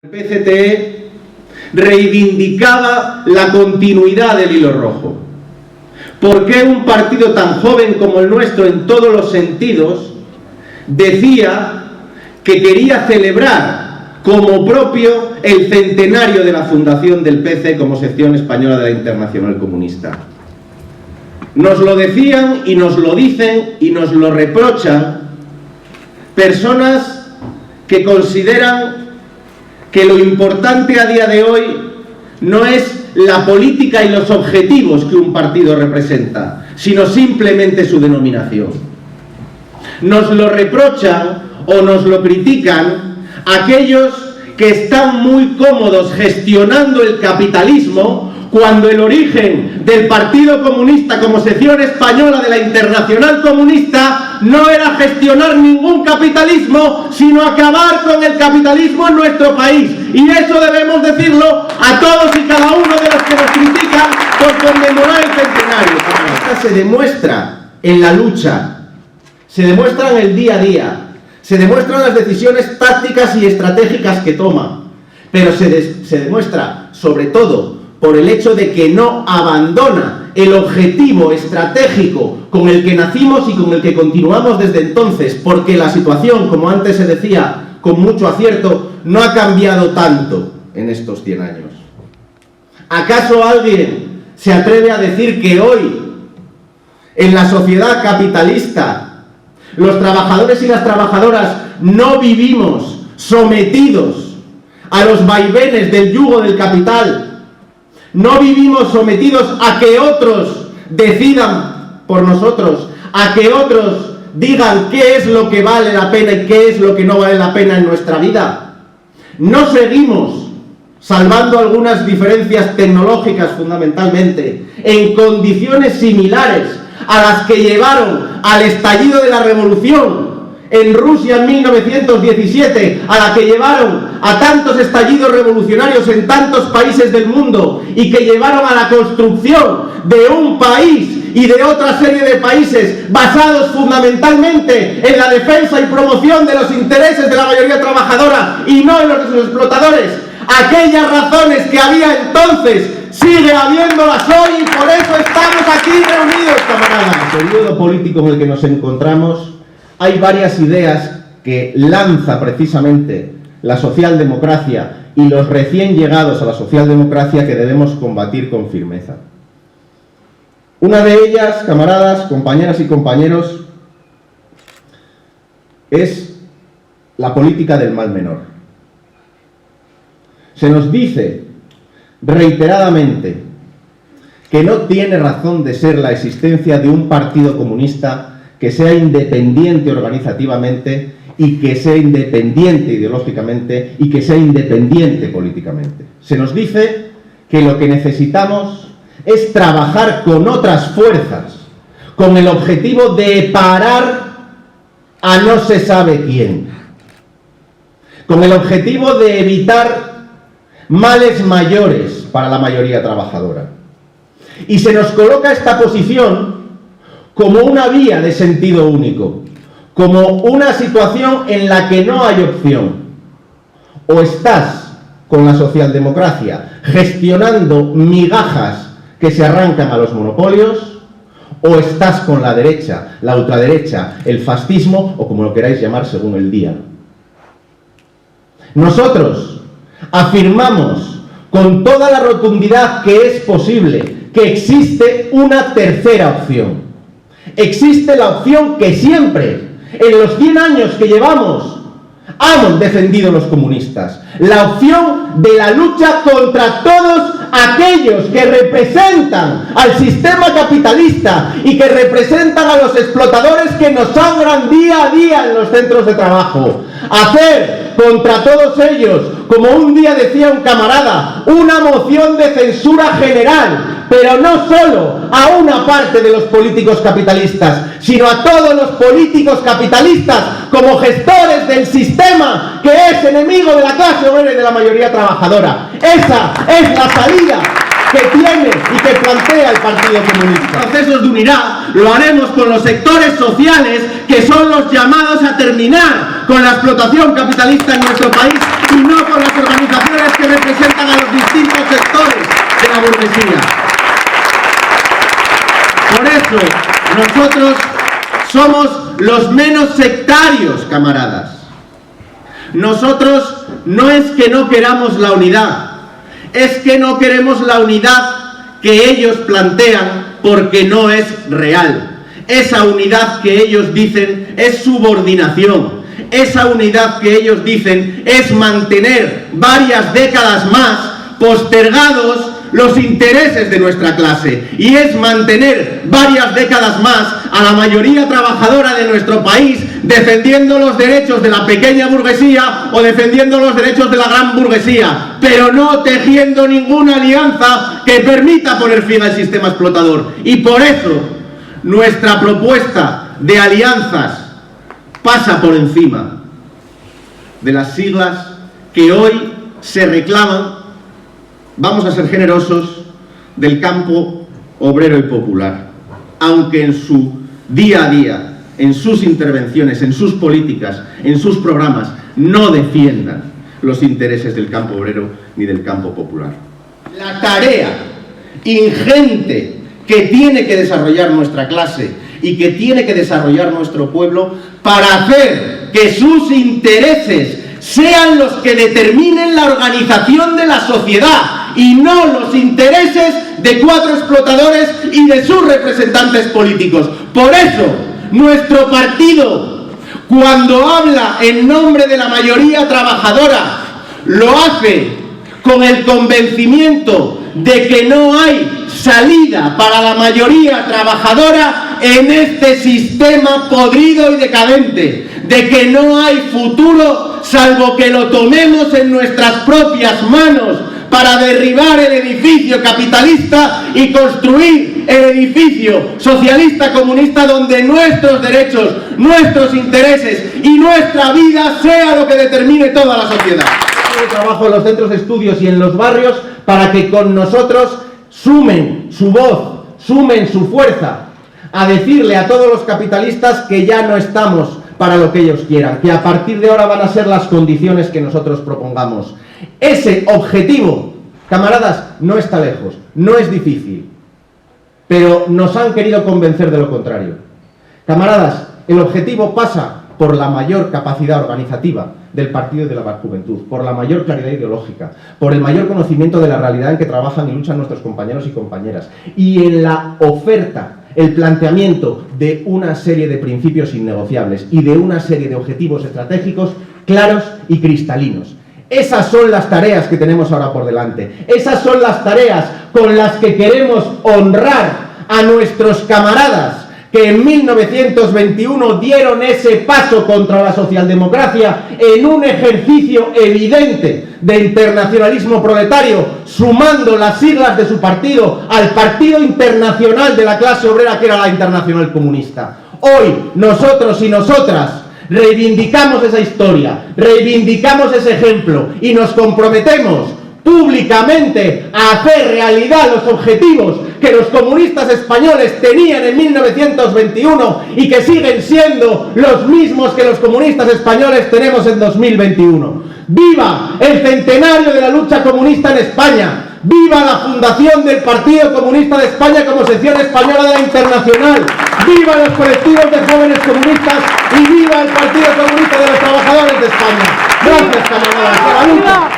El PCTE reivindicaba la continuidad del hilo rojo. ¿Por qué un partido tan joven como el nuestro en todos los sentidos decía que quería celebrar como propio el centenario de la fundación del PC como sección española de la Internacional Comunista? Nos lo decían y nos lo dicen y nos lo reprochan personas que consideran que lo importante a día de hoy no es la política y los objetivos que un partido representa, sino simplemente su denominación. Nos lo reprochan o nos lo critican aquellos que están muy cómodos gestionando el capitalismo cuando el origen del Partido Comunista como sección española de la Internacional Comunista no era gestionar ningún capitalismo, sino acabar con el capitalismo en nuestro país. Y eso debemos decirlo a todos y cada uno de los que nos critican por conmemorar el centenario. Esto se demuestra en la lucha, se demuestra en el día a día, se demuestran las decisiones tácticas y estratégicas que toma, pero se demuestra sobre todo por el hecho de que no abandona el objetivo estratégico con el que nacimos y con el que continuamos desde entonces, porque la situación, como antes se decía con mucho acierto, no ha cambiado tanto en estos 100 años. ¿Acaso alguien se atreve a decir que hoy, en la sociedad capitalista, los trabajadores y las trabajadoras no vivimos sometidos a los vaivenes del yugo del capital? No vivimos sometidos a que otros decidan por nosotros, a que otros digan qué es lo que vale la pena y qué es lo que no vale la pena en nuestra vida. No seguimos, salvando algunas diferencias tecnológicas fundamentalmente, en condiciones similares a las que llevaron al estallido de la revolución en Rusia en 1917, a la que llevaron a tantos estallidos revolucionarios en tantos países del mundo y que llevaron a la construcción de un país y de otra serie de países basados fundamentalmente en la defensa y promoción de los intereses de la mayoría trabajadora y no en los de sus explotadores. Aquellas razones que había entonces sigue habiéndolas hoy y por eso estamos aquí reunidos, camaradas. En el periodo político en el que nos encontramos hay varias ideas que lanza precisamente la socialdemocracia y los recién llegados a la socialdemocracia que debemos combatir con firmeza. Una de ellas, camaradas, compañeras y compañeros, es la política del mal menor. Se nos dice reiteradamente que no tiene razón de ser la existencia de un partido comunista que sea independiente organizativamente y que sea independiente ideológicamente y que sea independiente políticamente. Se nos dice que lo que necesitamos es trabajar con otras fuerzas, con el objetivo de parar a no se sabe quién, con el objetivo de evitar males mayores para la mayoría trabajadora. Y se nos coloca esta posición como una vía de sentido único, como una situación en la que no hay opción. O estás con la socialdemocracia gestionando migajas que se arrancan a los monopolios, o estás con la derecha, la ultraderecha, el fascismo, o como lo queráis llamar según el día. Nosotros afirmamos con toda la rotundidad que es posible que existe una tercera opción. Existe la opción que siempre, en los 100 años que llevamos, han defendido los comunistas. La opción de la lucha contra todos aquellos que representan al sistema capitalista y que representan a los explotadores que nos sangran día a día en los centros de trabajo. Hacer contra todos ellos, como un día decía un camarada, una moción de censura general, pero no solo a una parte de los políticos capitalistas, sino a todos los políticos capitalistas como gestores del sistema que es enemigo de la clase obrera y de la mayoría trabajadora. Esa es la salida que tiene y que plantea el Partido Comunista. Procesos de unidad lo haremos con los sectores sociales que son los llamados a terminar con la explotación capitalista en nuestro país y no con las organizaciones burguesía. Por eso, nosotros somos los menos sectarios, camaradas. Nosotros no es que no queramos la unidad, es que no queremos la unidad que ellos plantean porque no es real. Esa unidad que ellos dicen es subordinación. Esa unidad que ellos dicen es mantener varias décadas más postergados los intereses de nuestra clase, y es mantener varias décadas más a la mayoría trabajadora de nuestro país defendiendo los derechos de la pequeña burguesía o defendiendo los derechos de la gran burguesía, pero no tejiendo ninguna alianza que permita poner fin al sistema explotador. Y por eso nuestra propuesta de alianzas pasa por encima de las siglas que hoy se reclaman, vamos a ser generosos, del campo obrero y popular, aunque en su día a día, en sus intervenciones, en sus políticas, en sus programas, no defiendan los intereses del campo obrero ni del campo popular. La tarea ingente que tiene que desarrollar nuestra clase y que tiene que desarrollar nuestro pueblo para hacer que sus intereses sean los que determinen la organización de la sociedad y no los intereses de 4 explotadores y de sus representantes políticos. Por eso, nuestro partido, cuando habla en nombre de la mayoría trabajadora, lo hace con el convencimiento de que no hay salida para la mayoría trabajadora en este sistema podrido y decadente, de que no hay futuro salvo que lo tomemos en nuestras propias manos para derribar el edificio capitalista y construir el edificio socialista comunista donde nuestros derechos, nuestros intereses y nuestra vida sea lo que determine toda la sociedad. Trabajo en los centros de estudios y en los barrios para que con nosotros sumen su voz, sumen su fuerza a decirle a todos los capitalistas que ya no estamos para lo que ellos quieran, que a partir de ahora van a ser las condiciones que nosotros propongamos. Ese objetivo, camaradas, no está lejos, no es difícil, pero nos han querido convencer de lo contrario. Camaradas, el objetivo pasa por la mayor capacidad organizativa del partido y de la juventud, por la mayor claridad ideológica, por el mayor conocimiento de la realidad en que trabajan y luchan nuestros compañeros y compañeras, y en la oferta, el planteamiento de una serie de principios innegociables y de una serie de objetivos estratégicos claros y cristalinos. Esas son las tareas que tenemos ahora por delante. Esas son las tareas con las que queremos honrar a nuestros camaradas que en 1921 dieron ese paso contra la socialdemocracia en un ejercicio evidente de internacionalismo proletario, sumando las siglas de su partido al Partido Internacional de la Clase Obrera, que era la Internacional Comunista. Hoy, nosotros y nosotras reivindicamos esa historia, reivindicamos ese ejemplo y nos comprometemos públicamente a hacer realidad los objetivos que los comunistas españoles tenían en 1921 y que siguen siendo los mismos que los comunistas españoles tenemos en 2021. ¡Viva el centenario de la lucha comunista en España! ¡Viva la fundación del Partido Comunista de España como sección española de la Internacional! ¡Viva los colectivos de jóvenes comunistas y viva el Partido Comunista de los Trabajadores de España! ¡Gracias, camaradas! ¡Que la lucha!